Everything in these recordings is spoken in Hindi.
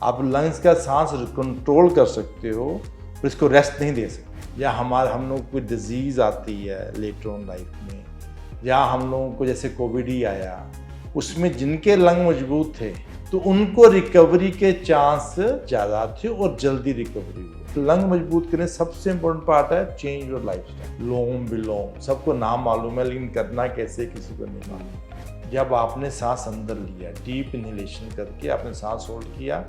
आप लंग्स का सांस कंट्रोल कर सकते हो पर इसको रेस्ट नहीं दे सकते। या हम लोग को कोई डिजीज़ आती है लेटर ऑन लाइफ में, या हम लोगों को जैसे कोविड ही आया, उसमें जिनके लंग मजबूत थे तो उनको रिकवरी के चांस ज़्यादा थे और जल्दी रिकवरी हुई। लंग मजबूत करने सबसे इम्पोर्टेंट पार्ट है चेंज योर लाइफस्टाइल। लोम बिलोम सबको नाम मालूम है, लेकिन करना कैसे किसी को नहीं मालूम। जब आपने सांस अंदर लिया, डीप इनहेलेशन करके आपने सांस होल्ड किया,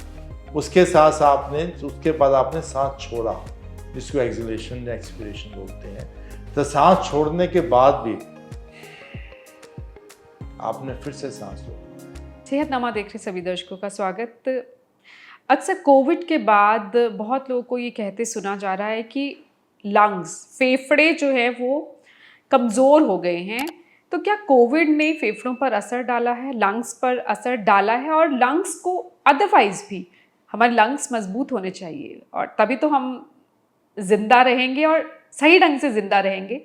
उसके बाद आपने सांस छोड़ा, जिसको एक्सहेलेशन या एक्सपीरेशन बोलते हैं। तो सांस छोड़ने के बाद भी आपने फिर से सांस लो। सेहतनामा देख रहे सभी दर्शकों का स्वागत। अक्सर कोविड के बाद बहुत लोगों को ये कहते सुना जा रहा है कि लंग्स, फेफड़े जो है वो कमज़ोर हो गए हैं। तो क्या कोविड ने फेफड़ों पर असर डाला है, लंग्स पर असर डाला है? और लंग्स को अदरवाइज भी हमारे लंग्स मजबूत होने चाहिए और तभी तो हम जिंदा रहेंगे और सही ढंग से जिंदा रहेंगे,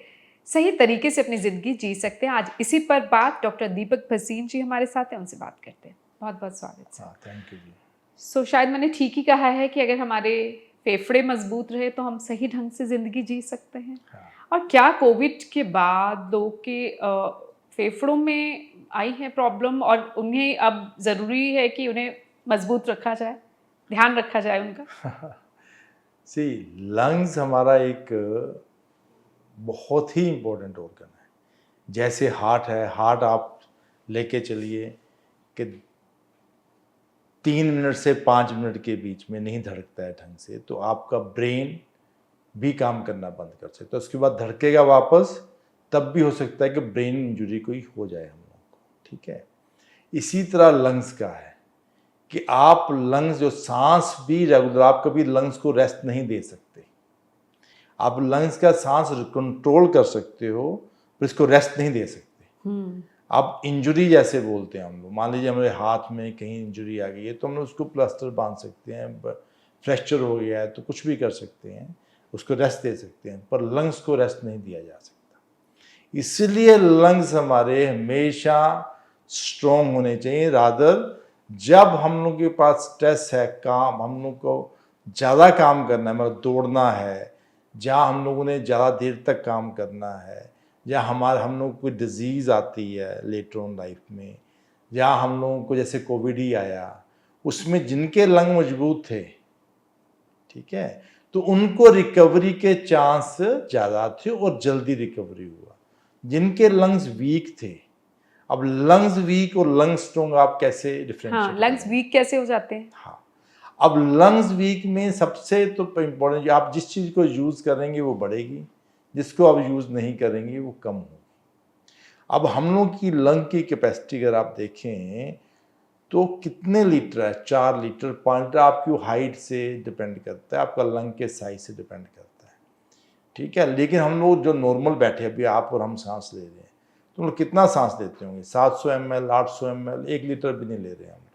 सही तरीके से अपनी ज़िंदगी जी सकते हैं। आज इसी पर बात डॉक्टर दीपक भसीन जी हमारे साथ हैं, उनसे बात करते हैं। बहुत बहुत स्वागत सर। थैंक यू जी। शायद मैंने ठीक ही कहा है कि अगर हमारे फेफड़े मजबूत रहे तो हम सही ढंग से ज़िंदगी जी सकते हैं। और क्या कोविड के बाद लोगों के फेफड़ों में आई है प्रॉब्लम और उन्हें अब ज़रूरी है कि उन्हें मजबूत रखा जाए, ध्यान रखा जाए उनका? सी, लंग्स हमारा एक बहुत ही इम्पोर्टेंट ऑर्गन है। जैसे हार्ट है, हार्ट आप लेके चलिए कि 3 मिनट से 5 मिनट के बीच में नहीं धड़कता है ढंग से, तो आपका ब्रेन भी काम करना बंद कर सकता है। उसके बाद धड़केगा वापस, तब भी हो सकता है कि ब्रेन इंजरी कोई हो जाए हम लोग को, ठीक है। इसी तरह लंग्स का है कि आप लंग्स जो सांस भी रेगुलर, आप कभी लंग्स को रेस्ट नहीं दे सकते। आप लंग्स का सांस कंट्रोल कर सकते हो पर इसको रेस्ट नहीं दे सकते। आप इंजरी जैसे बोलते हैं हम लोग, मान लीजिए हमारे हाथ में कहीं इंजरी आ गई है तो हम लोग उसको प्लास्टर बांध सकते हैं, फ्रैक्चर हो गया है तो कुछ भी कर सकते हैं, उसको रेस्ट दे सकते हैं, पर लंग्स को रेस्ट नहीं दिया जा सकता। इसलिए लंग्स हमारे हमेशा स्ट्रॉन्ग होने चाहिए। रादर जब हम लोग के पास स्ट्रेस है, काम, हम लोग को ज़्यादा काम करना है, मतलब दौड़ना है, जहाँ हम लोगों ने ज़्यादा देर तक काम करना है, या हम लोग को कोई डिजीज़ आती है लेटर ऑन लाइफ में, या हम लोगों को जैसे कोविड ही आया, उसमें जिनके लंग मजबूत थे, ठीक है, तो उनको रिकवरी के चांस ज़्यादा थे और जल्दी रिकवरी हुआ। जिनके लंग्स वीक थे, अब लंग्स वीक और लंग्स स्ट्रॉन्ग आप कैसे डिफरेंशिएट लंग्स वीक कैसे हो जाते हैं? हाँ, अब लंग्स वीक में सबसे तो इम्पोर्टेंट, आप जिस चीज़ को यूज़ करेंगे वो बढ़ेगी, जिसको आप यूज़ नहीं करेंगे वो कम होगी। अब हम लोग की लंग की कैपेसिटी अगर आप देखें तो कितने लीटर है, 4 लीटर 5 लीटर, आपकी हाइट से डिपेंड करता है, आपका लंग के साइज से डिपेंड करता है, ठीक है। लेकिन हम लोग जो नॉर्मल बैठे, अभी आप और हम सांस ले रहे हैं, तो हम लोग कितना सांस लेते होंगे? 700 ml, 800 ml, 1 लीटर भी नहीं ले रहे हैं हम लोग।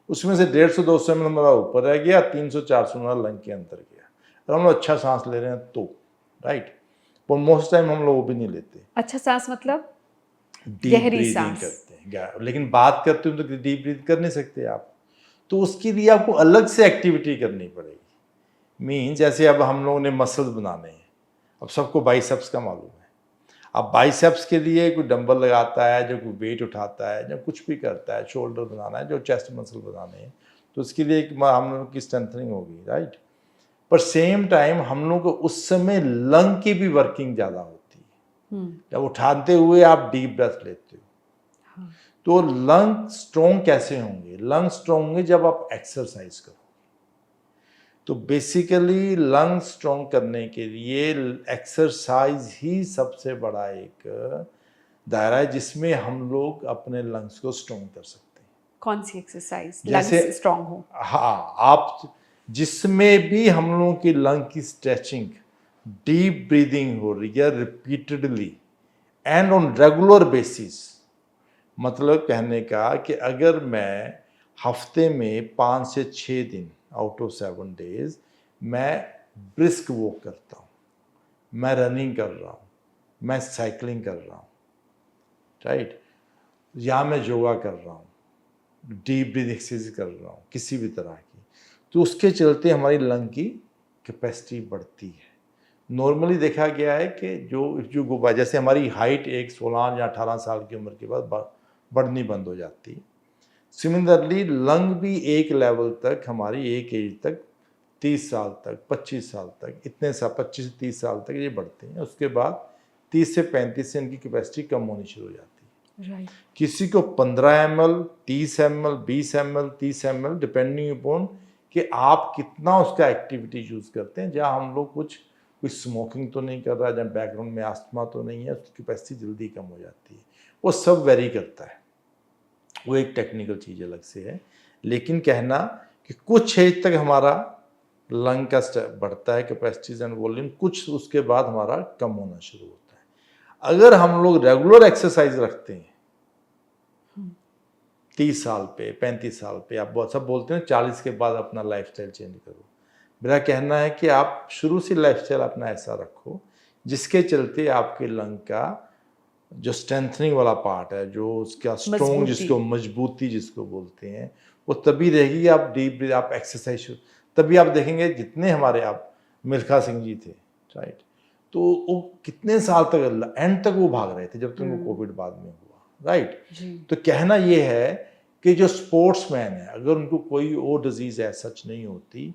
उसमें से 150-200 ml हमारा ऊपर रह गया, 300-400 हमारा लंग के अंदर गया। और हम लोग अच्छा सांस ले रहे हैं तो, राइट, पर मोस्ट टाइम हम लोग वो भी नहीं लेते। अच्छा सांस मतलब डीप गहरी ब्रीदिंग सांस। करते हैं, लेकिन बात करते हो तो डीप ब्रीथ कर नहीं सकते आप, तो उसके लिए आपको अलग से एक्टिविटी करनी पड़ेगी। मीन्स जैसे अब हम लोगों ने मसल्स बनाने हैं, अब सबको बाइसेप्स का मालूम है। अब बाइसेप्स के लिए कोई डंबल लगाता है, जो कोई वेट उठाता है, जो कुछ भी करता है, शोल्डर बनाना है, जो चेस्ट मसल बनाने हैं, तो उसके लिए हम लोग की स्ट्रेंथनिंग होगी, राइट। पर सेम टाइम हम लोग को उस समय लंग की भी वर्किंग ज़्यादा होती है। जब उठाते हुए आप डीप ब्रेथ लेते हो, तो लंग स्ट्रॉन्ग कैसे होंगे? लंग स्ट्रॉन्ग होंगे जब आप एक्सरसाइज करोगे। तो बेसिकली लंग स्ट्रॉन्ग करने के लिए एक्सरसाइज ही सबसे बड़ा एक दायरा है जिसमें हम लोग अपने लंग्स को स्ट्रॉन्ग कर सकते हैं। कौन सी एक्सरसाइज जैसे लंग्स स्ट्रांग हो? हाँ, आप जिसमें भी हम लोगों की लंग की स्ट्रेचिंग, डीप ब्रीदिंग हो रही है repeatedly and on regular basis, मतलब कहने का कि अगर मैं हफ्ते में 5 से 6 दिन आउट ऑफ 7 डेज मैं ब्रिस्क वॉक करता हूँ, मैं रनिंग कर रहा हूँ, मैं साइकिलिंग कर रहा हूँ, राइट, या मैं योगा कर रहा हूँ, डीप ब्रीथ एक्सरसाइज कर रहा हूँ, किसी भी तरह की, तो उसके चलते हमारी लंग की कैपेसिटी बढ़ती है। नॉर्मली देखा गया है कि जो जैसे हमारी हाइट एक 16 या 18 साल की उम्र के बाद बढ़नी बंद हो जाती है, सिमिलरली लंग भी एक लेवल तक, हमारी एक एज तक 30 साल तक, 25 साल तक, इतने साल 25 से 30 साल तक ये बढ़ते हैं। उसके बाद 30 से 35 से इनकी कैपेसिटी कम होनी शुरू हो जाती है। किसी को 15 ml, 30 ml, 20 ml, 30 ml, depending upon कि आप कितना उसका एक्टिविटी यूज़ करते हैं। जहाँ हम लोग कोई स्मोकिंग तो नहीं कर रहा, जहाँ बैकग्राउंड में आस्थमा तो नहीं है, उसकी कैपेसिटी जल्दी कम हो जाती है। वो सब वेरी करता है, वो एक टेक्निकल चीज़ अलग से है। लेकिन कहना कि कुछ एज तक हमारा लंग का बढ़ता है कैपेसिटीज एंड वॉल्यूम, कुछ उसके बाद हमारा कम होना शुरू होता है। अगर हम लोग रेगुलर एक्सरसाइज रखते हैं 30 साल पे, 35 साल पे, आप सब बोलते हैं 40 के बाद अपना लाइफस्टाइल चेंज करो। मेरा कहना है कि आप शुरू से लाइफस्टाइल अपना ऐसा रखो जिसके चलते आपके लंग का जो स्ट्रेंथनिंग वाला पार्ट है, जो उसका स्ट्रॉन्ग, जिसको मजबूती जिसको बोलते हैं, वो तभी रहेगी। आप डीप ब्रीथ, आप एक्सरसाइज, तभी आप देखेंगे जितने हमारे आप मिल्खा सिंह जी थे, राइट, तो वो कितने साल तक एंड तक वो भाग रहे थे जब तक वो कोविड बाद में हुआ, राइट। तो कहना ये है कि जो स्पोर्ट्समैन है, अगर उनको कोई और डिजीज है सच नहीं होती,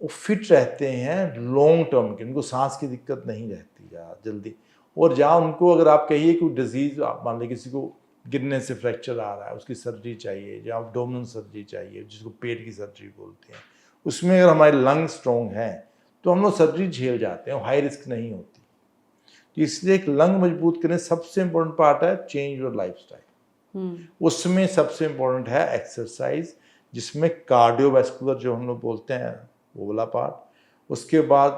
वो फिट रहते हैं लॉन्ग टर्म के, उनको सांस की दिक्कत नहीं रहती जल्दी। और जहाँ उनको अगर आप कहिए कि डिजीज, आप मान लीजिए किसी को गिरने से फ्रैक्चर आ रहा है, उसकी सर्जरी चाहिए, जहाँ एब्डोमिनल सर्जरी चाहिए, जिसको पेट की सर्जरी बोलते हैं, उसमें अगर हमारे लंग स्ट्रॉन्ग हैं तो हम लोग सर्जरी झेल जाते हैं, हाई रिस्क नहीं होती। तो इसलिए एक लंग मजबूत करने सबसे इम्पोर्टेंट पार्ट है चेंज योर लाइफस्टाइल। उसमें सबसे इम्पोर्टेंट है एक्सरसाइज, जिसमें कार्डियोवैस्कुलर जो हम लोग बोलते हैं वो वाला पार्ट। उसके बाद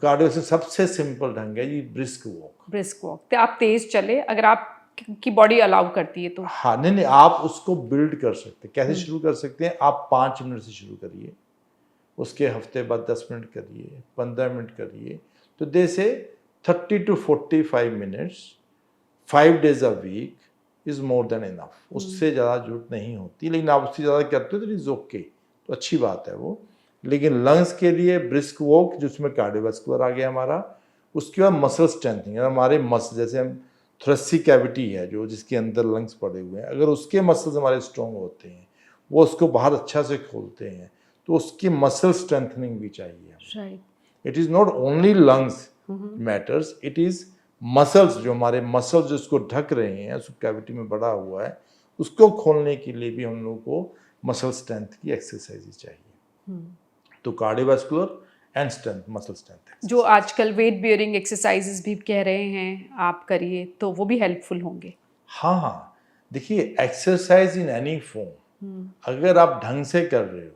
कार्डियो से सबसे सिंपल ढंग है जी ब्रिस्क वॉक। तो आप तेज चले, अगर आप की बॉडी अलाउ करती है तो। हाँ, नहीं, आप उसको बिल्ड कर सकते हैं। कैसे शुरू कर सकते हैं? आप 5 मिनट से शुरू करिए, उसके हफ्ते बाद 10 मिनट करिए, 15 मिनट करिए। तो दे से 30 to 45 minutes 5 days a week is more than enough. उससे ज़्यादा जरूरत नहीं होती, लेकिन आप उससे ज़्यादा करते हो तो इज ओके, तो अच्छी बात है वो। लेकिन लंग्स के लिए ब्रिस्क वॉक, जिसमें कार्डियोवैस्कुलर आ गया हमारा। उसके बाद मसल स्ट्रेंथनिंग, हमारे मसल, जैसे हम थोरेसिक कैविटी है जो जिसके अंदर लंग्स पड़े हुए हैं, अगर उसके मसल्स हमारे स्ट्रॉन्ग होते हैं, वो उसको बाहर अच्छा से खोलते हैं, तो उसकी मसल स्ट्रेंथनिंग भी चाहिए। It is not only lungs matters, it is muscles, जो हमारे मसल्स जिसको ढक रहे हैं, उस कैविटी में बड़ा हुआ है, उसको खोलने के लिए भी हम लोग को मसल स्ट्रेंथ की एक्सरसाइज चाहिए। तो cardiovascular and strength, muscle strength, जो आजकल वेट बियरिंग एक्सरसाइजेस भी कह रहे हैं आप करिए, तो वो भी हेल्पफुल होंगे। हाँ, देखिए एक्सरसाइज इन एनी फॉर्म अगर आप ढंग से कर रहे हो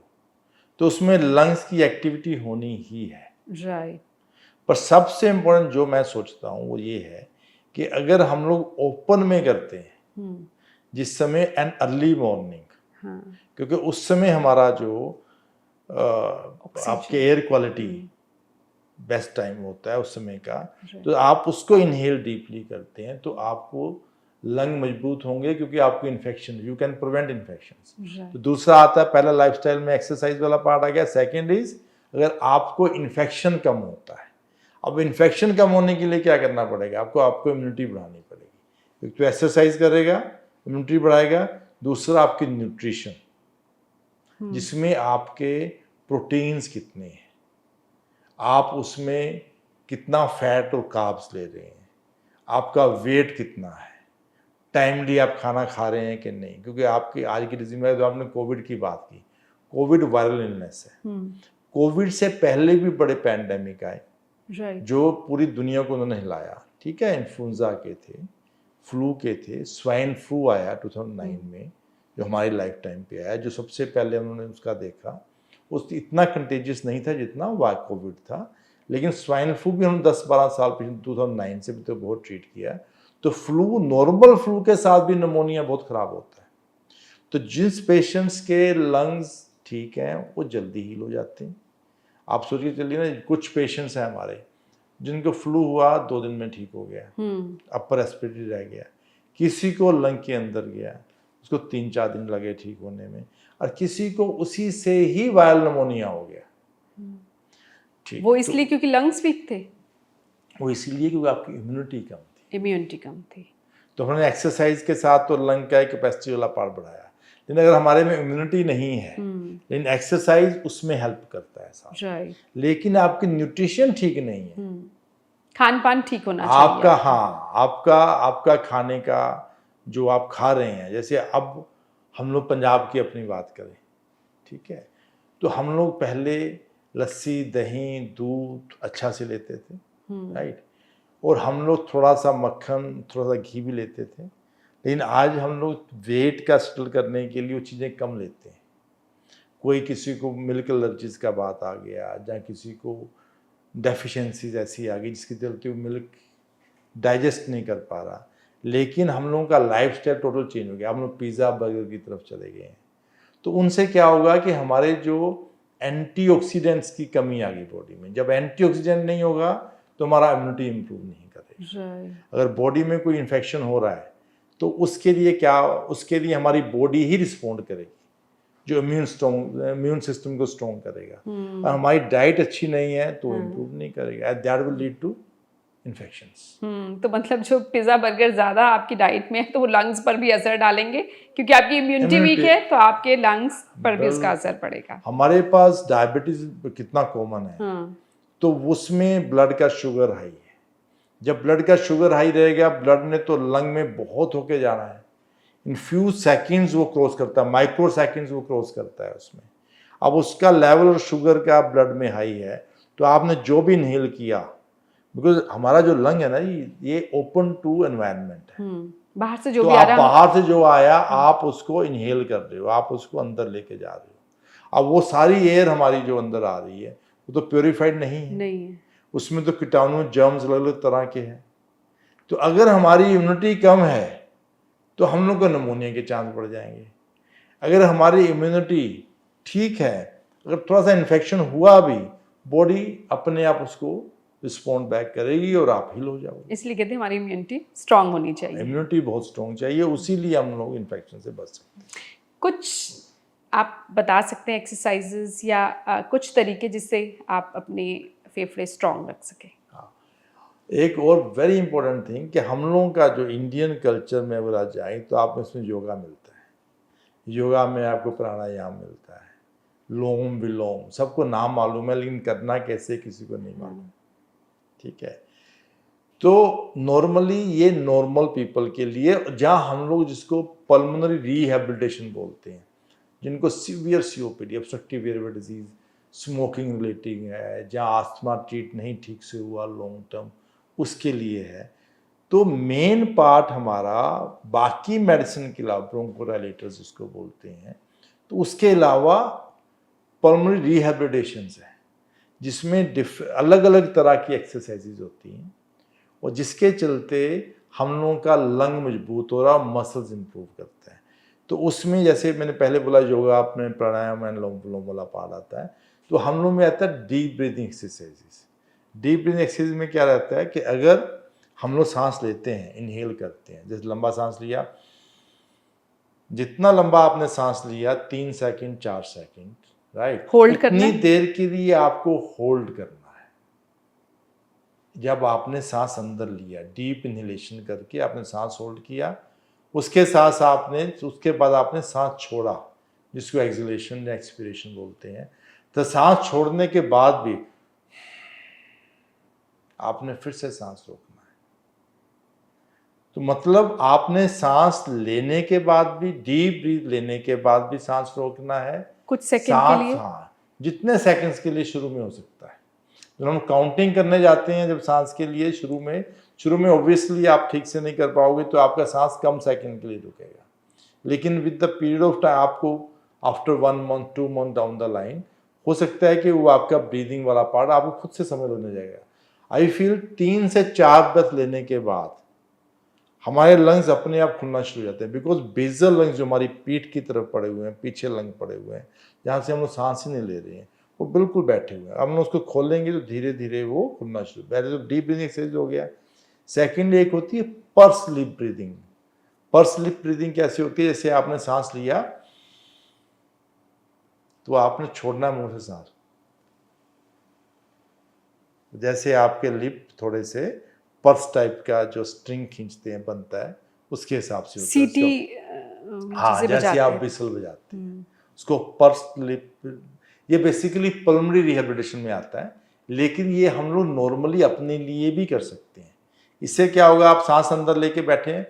तो उसमें लंग्स की एक्टिविटी होनी ही है, राइट। पर सबसे इम्पोर्टेंट जो मैं सोचता हूँ वो ये है कि अगर हम लोग ओपन में करते हैं, जिस समय एंड अर्ली मॉर्निंग, क्योंकि उस समय हमारा जो आपके एयर क्वालिटी बेस्ट टाइम होता है उस समय का, तो आप उसको इनहेल डीपली करते हैं तो आपको लंग मजबूत होंगे, क्योंकि आपको infection, you can prevent infection. तो दूसरा आता है, पहला लाइफस्टाइल में एक्सरसाइज वाला पार्ट आ गया। सेकेंड इज, अगर आपको इन्फेक्शन कम होता है, अब इन्फेक्शन कम होने के लिए क्या करना पड़ेगा? आपको इम्यूनिटी बढ़ानी पड़ेगी। एक तो एक्सरसाइज करेगा, इम्यूनिटी बढ़ाएगा। दूसरा आपकी न्यूट्रिशन, जिसमें आपके प्रोटीन्स कितने हैं, आप उसमें कितना फैट और कार्ब्स ले रहे हैं, आपका वेट कितना है, टाइमली आप खाना खा रहे हैं कि नहीं। क्योंकि आपकी आज की डिजीज में, जो आपने कोविड की बात की, कोविड वायरल इलनेस है। कोविड से पहले भी बड़े पैंडेमिक आए जो पूरी दुनिया को उन्होंने हिलाया, ठीक है। इन्फ्लुएंजा के थे, फ्लू के थे, स्वाइन फ्लू आया 2009 में, जो हमारी लाइफ टाइम पे आया, जो सबसे पहले उन्होंने उसका देखा। उस इतना कंटेजियस नहीं था जितना कोविड था, लेकिन स्वाइन फ्लू भी हम 10-12 साल पीछे 2009 से भी तो बहुत ट्रीट किया। तो फ्लू, नॉर्मल फ्लू के साथ भी निमोनिया बहुत ख़राब होता है। तो जिस पेशेंट्स के लंग्स ठीक हैं वो जल्दी हील हो जाते हैं। आप सोचिए चलिए ना, कुछ पेशेंट्स हैं हमारे जिनको फ्लू हुआ 2 दिन में ठीक हो गया, अपर रेस्पिरेटरी रह गया। किसी को लंग के अंदर गया उसको 3-4 दिन लगे ठीक होने में, और किसी को उसी से ही वायरल निमोनिया हो गया। ठीक, वो इसलिए क्योंकि लंग्स वीक थे, वो इसीलिए क्योंकि आपकी इम्यूनिटी कम थी। इम्यूनिटी कम थी। तो हमने एक्सरसाइज के साथ तो लंग का कैपेसिटी वाला पार्ट बढ़ाया, लेकिन अगर हमारे में इम्यूनिटी नहीं है, लेकिन एक्सरसाइज उसमें हेल्प करता है साथ। राइट। लेकिन आपकी न्यूट्रिशन ठीक नहीं है, खान पान ठीक होना आपका, चाहिए। हाँ, आपका खाने का जो आप खा रहे हैं, जैसे अब हम लोग पंजाब की अपनी बात करें, ठीक है, तो हम लोग पहले लस्सी, दही, दूध अच्छा से लेते थे, राइट, और हम लोग थोड़ा सा मक्खन, थोड़ा सा घी भी लेते थे। लेकिन आज हम लोग वेट का सेटल करने के लिए वो चीज़ें कम लेते हैं। कोई किसी को मिल्क एलर्जीज का बात आ गया, या किसी को डेफिशिएंसीज ऐसी आ गई जिसके चलते वो मिल्क डाइजेस्ट नहीं कर पा रहा। लेकिन हम लोगों का लाइफस्टाइल टोटल चेंज हो गया, हम लोग पिज़्ज़ा बर्गर की तरफ चले गए हैं। तो उनसे क्या होगा कि हमारे जो एंटीऑक्सीडेंट्स की कमी आ गई बॉडी में। जब एंटीऑक्सीडेंट नहीं होगा तो हमारा इम्यूनिटी इम्प्रूव नहीं करेगा। अगर बॉडी में कोई इन्फेक्शन हो रहा है तो उसके लिए हमारी बॉडी ही रिस्पॉन्ड करेगी, जो इम्यून सिस्टम को स्ट्रॉन्ग करेगा। और हमारी डाइट अच्छी नहीं है तो इम्प्रूव नहीं करेगा, that will lead to infections. तो मतलब जो पिज्जा बर्गर ज्यादा आपकी डाइट में है तो वो लंग्स पर भी असर डालेंगे, क्योंकि आपकी इम्यूनिटी वीक है तो आपके लंग्स पर भी उसका असर पड़ेगा। हमारे पास डायबिटीज कितना कॉमन है, तो उसमें ब्लड का शुगर हाई है। जब ब्लड का शुगर हाई रहेगा, ब्लड ने तो लंग में बहुत होके जाना है, इन फ्यू सेकंड्स वो क्रॉस करता है, माइक्रो सेकंड्स वो क्रॉस करता है उसमें। अब उसका लेवल शुगर का ब्लड में हाई है, तो आपने जो भी इनहेल किया, बिकॉज हमारा जो लंग है ना, ये ओपन टू एनवायरनमेंट है, बाहर से जो तो भी आ रहा है, बाहर से जो आया आप उसको इनहेल कर रहे हो, आप उसको अंदर लेके जा रहे हो। अब वो सारी एयर हमारी जो अंदर आ रही है वो तो प्योरीफाइड नहीं है, उसमें तो कीटाणु, जर्म्स अलग अलग तरह के हैं। तो अगर हमारी इम्यूनिटी कम है तो हम लोग को निमोनिया के चांस बढ़ जाएंगे। अगर हमारी इम्यूनिटी ठीक है, अगर थोड़ा सा इन्फेक्शन हुआ भी, बॉडी अपने आप उसको रिस्पॉन्ड बैक करेगी और आप हील हो जाओगे। इसलिए कहते हैं हमारी इम्यूनिटी स्ट्रांग होनी चाहिए। इम्यूनिटी बहुत स्ट्रॉन्ग चाहिए, उसीलिए हम लोग इन्फेक्शन से बच सकते हैं। कुछ आप बता सकते हैं एक्सरसाइजेस या कुछ तरीके जिससे आप अपने फेफड़े स्ट्रांग रख सकें? एक और वेरी इंपॉर्टेंट थिंग कि हम लोगों का जो इंडियन कल्चर में अगर आप जाए तो आप इसमें योगा मिलता है। योगा में आपको प्राणायाम मिलता है, लोम विलोम, सबको नाम मालूम है, लेकिन करना कैसे किसी को नहीं मालूम, ठीक है। तो नॉर्मली ये नॉर्मल पीपल के लिए, जहाँ हम लोग जिसको पल्मोनरी रिहेबिलिटेशन बोलते हैं, जिनको severe COPD, obstructive airway disease, smoking relating है, जहाँ आस्थमा ट्रीट नहीं ठीक से हुआ लॉन्ग टर्म, उसके लिए है। तो मेन पार्ट हमारा बाकी मेडिसिन के अलावा, ब्रोंकोडायलेटर्स जिसको बोलते हैं, तो उसके अलावा पल्मोनरी रिहेबिलिटेशन है, जिसमें अलग अलग तरह की एक्सरसाइजेज होती हैं, और जिसके चलते हम लोगों का लंग मजबूत हो रहा, मसल्स इंप्रूव करते हैं। तो उसमें जैसे मैंने पहले बोला, योगा अपने प्राणायाम एंड लोम विलोम वाला पार्ट आता है, तो हम लोग में आता है deep breathing exercises. Deep breathing exercise में क्या रहता है कि अगर हम लोग सांस लेते हैं, इनहेल करते हैं, जैसे लंबा सांस लिया, जितना लंबा आपने सांस लिया, 3 सेकंड 4 सेकंड, राइट, होल्ड करना, उतनी देर के लिए आपको होल्ड करना है। जब आपने सांस अंदर लिया, डीप इनहेलेशन करके आपने सांस होल्ड किया, उसके बाद आपने सांस छोड़ा, जिसको एक्सहेलेशन या एक्सपीरेशन बोलते हैं। तो सांस छोड़ने के बाद भी आपने फिर से सांस रोकना है। तो मतलब आपने सांस लेने के बाद भी, डीप ब्रीथ लेने के बाद भी सांस रोकना है कुछ सेकंड के लिए। हाँ, जितने सेकंड्स के लिए शुरू में हो सकता है। जब हम काउंटिंग करने जाते हैं, जब सांस के लिए शुरू में ऑब्वियसली आप ठीक से नहीं कर पाओगे, तो आपका सांस कम सेकंड के लिए रुकेगा। लेकिन with the period of time, आपको after 1 month 2 month down the line, हो सकता है कि वो आपका ब्रीदिंग वाला पार्ट आपको खुद से समझ लेने जाएगा। आई फील 3 से 4 ब्रेथ लेने के बाद हमारे लंग्स अपने आप खुलना शुरू हो जाते हैं, बिकॉज बेजल लंग्स जो हमारी पीठ की तरफ पड़े हुए हैं, पीछे लंग पड़े हुए हैं, जहाँ से हम लोग सांस ही नहीं ले रहे हैं, वो बिल्कुल बैठे हुए हैं। अब हम उसको खोलेंगे तो धीरे धीरे वो खुलना शुरू। पहले तो डीप ब्रीदिंग एक्सरसाइज हो गया। सेकेंड एक होती है purse lip breathing. Purse lip breathing कैसी होती है? जैसे आपने सांस लिया तो आपने छोड़ना मुंह से सांस, जैसे आपके लिप थोड़े से पर्स टाइप का जो स्ट्रिंग खींचते हैं बनता है, उसके हिसाब से होता है सीटी हाँ, जैसे जैसे बजाते आप हैं। विसल बजाते हैं उसको पर्स लिप, ये बेसिकली पल्मोनरी रिहेबिलिटेशन में आता है, लेकिन ये हम लोग नॉर्मली अपने लिए भी कर सकते हैं। इससे क्या होगा, आप सांस अंदर लेके बैठे हैं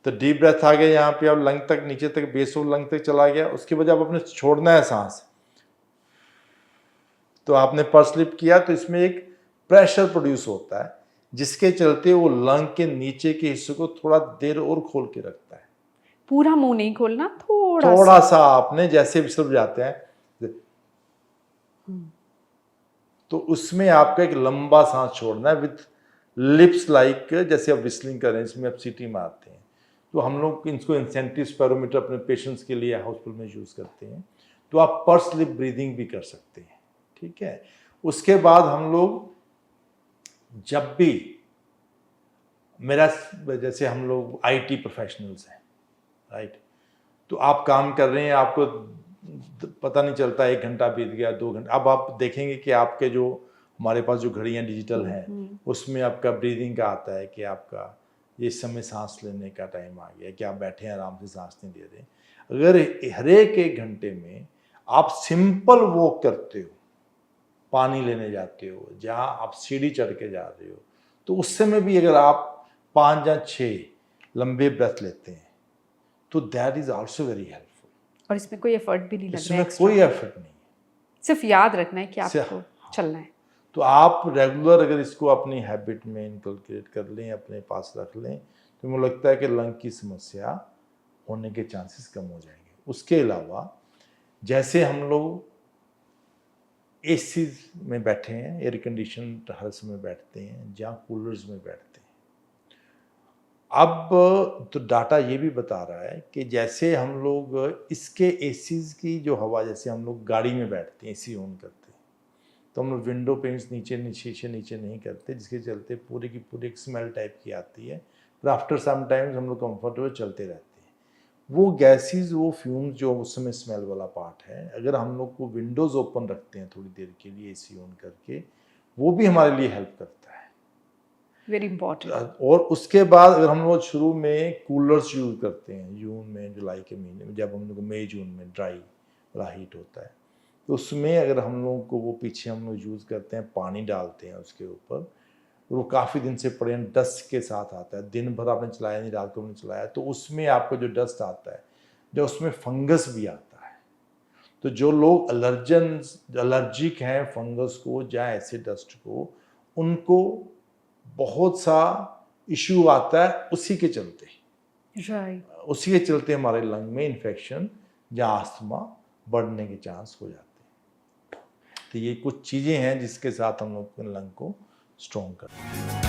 तो डीप ब्रेथ आ गया, यहाँ पे आप लंग तक, नीचे तक, बेस ऑफ लंग तक चला गया, उसके बाद जब आपने छोड़ना है सांस तो आपने पर्स लिप किया तो इसमें एक प्रेशर प्रोड्यूस होता है, जिसके चलते वो लंग के नीचे के हिस्से को थोड़ा देर और खोल के रखता है। पूरा मुंह नहीं खोलना, थोड़ा सा आपने जैसे विसल जाते हैं तो उसमें आपका एक लंबा सांस छोड़ना है विथ लिप्स लाइक, जैसे आप विस्लिंग कर रहे हैं, इसमें आप सीटी मारते हैं। तो हम लोग इसको इंसेंटिव स्पेरोमीटर अपने पेशेंट्स के लिए हॉस्पिटल में यूज़ करते हैं। तो आप पर्स लिप ब्रीदिंग भी कर सकते हैं, ठीक है। उसके बाद हम लोग जब भी, मेरा जैसे हम लोग आईटी प्रोफेशनल्स हैं, राइट, तो आप काम कर रहे हैं, आपको पता नहीं चलता 1 घंटा बीत गया, 2 घंटा। अब आप देखेंगे कि आपके जो हमारे पास जो घड़ियाँ डिजिटल हैं उसमें आपका ब्रीदिंग का आता है कि आपका ये समय सांस लेने का टाइम आ गया, कि आप बैठे हैं आराम से सांस नहीं ले रहे। अगर हर एक घंटे में आप सिंपल वॉक करते हो, पानी लेने जाते हो, जहाँ आप सीढ़ी चढ़ के जा रहे हो, तो उस समय भी अगर आप 5 या 6 लंबे ब्रेथ लेते हैं तो that is also very helpful. और इसमें कोई एफर्ट भी नहीं लगना है, इसमें कोई एफर्ट नहीं है, सिर्फ याद रखना है कि आपको चलना है। तो आप रेगुलर अगर इसको अपनी हैबिट में इनकलकेट कर लें, अपने पास रख लें, तो मुझे लगता है कि लंग की समस्या होने के चांसेस कम हो जाएंगे। उसके अलावा जैसे हम लोग एसी में बैठे हैं, एयर कंडीशन हर समय बैठते हैं, जहाँ कूलर्स में बैठते हैं, अब तो डाटा ये भी बता रहा है कि जैसे हम लोग इसके एसीज की जो हवा, जैसे हम लोग गाड़ी में बैठते हैं एसी ऑन करते हैं, तो हम लोग विंडो पेंट्स नीचे शीशे नीचे नहीं करते, जिसके चलते पूरी की पूरी एक स्मेल टाइप की आती है, पर आफ्टर सम टाइम्स हम लोग कंफर्टेबल चलते रहते हैं। वो गैसेस, वो फ्यूम्स जो उस समय स्मेल वाला पार्ट है, अगर हम लोग को विंडोज़ ओपन रखते हैं थोड़ी देर के लिए एसी ऑन करके, वो भी हमारे लिए हेल्प करता है, वेरी इंपॉर्टेंट। और उसके बाद अगर हम लोग शुरू में कूलर्स यूज़ करते हैं, जून में, जुलाई के महीने में, जब हम लोग मई जून में ड्राई वाला हीट होता है, तो उसमें अगर हम लोग को वो पीछे हम लोग यूज़ करते हैं, पानी डालते हैं उसके ऊपर, वो काफ़ी दिन से पड़े डस्ट के साथ आता है, दिन भर आपने चलाया नहीं, रात को आपने चलाया, तो उसमें आपका जो डस्ट आता है, जो उसमें फंगस भी आता है। तो जो लोग एलर्जिक हैं फंगस को या ऐसे डस्ट को, उनको बहुत सा इश्यू आता है उसी के चलते, राइट। उसी के चलते हमारे लंग में इन्फेक्शन या आस्थमा बढ़ने के चांस हो जाते हैं। तो ये कुछ चीज़ें हैं जिसके साथ हम लोग लंग को स्ट्रॉन्ग करते हैं।